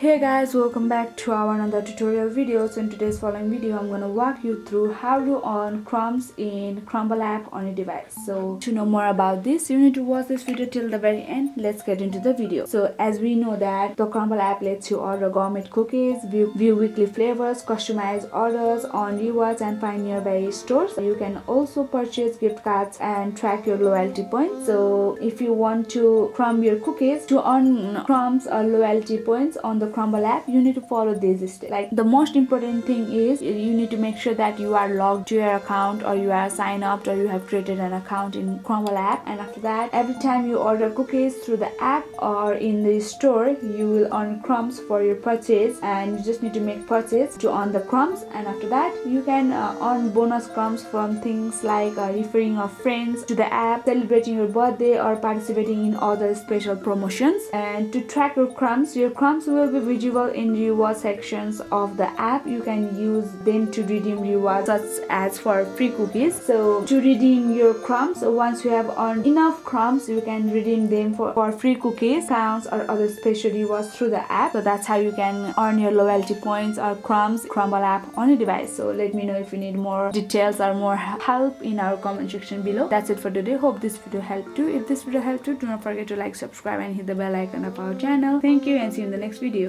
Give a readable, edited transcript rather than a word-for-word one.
Hey guys, welcome back to our another tutorial video. So in today's following video I'm gonna walk you through how to earn crumbs in Crumbl app on your device. So to know more about this, you need to watch this video till the very end. Let's get into the video. So as we know that the Crumbl app lets you order gourmet cookies, view weekly flavors, customize orders on rewards and find nearby stores. You can also purchase gift cards and track your loyalty points. So if you want to crumb your cookies to earn crumbs or loyalty points on the Crumbl app, you need to follow these steps. Like the most important thing is you need to make sure that you are logged to your account, or you are signed up, or you have created an account in Crumbl app. And after that, every time you order cookies through the app or in the store, you will earn crumbs for your purchase, and you just need to make purchase to earn the crumbs. And after that, you can earn bonus crumbs from things like referring of friends to the app, celebrating your birthday, or participating in other special promotions. And to track your crumbs will be visible in reward sections of the app. You can use them to redeem rewards such as for free cookies. So to redeem your crumbs, once you have earned enough crumbs, you can redeem them for free cookies, counts, or other special rewards through the app. So that's how you can earn your loyalty points or crumbs Crumbl app on your device. So let me know if you need more details or more help in our comment section below. That's it for today. Hope this video helped you. If this video helped you, do not forget to like, subscribe, and hit the bell icon of our channel. Thank you, and see you in the next video.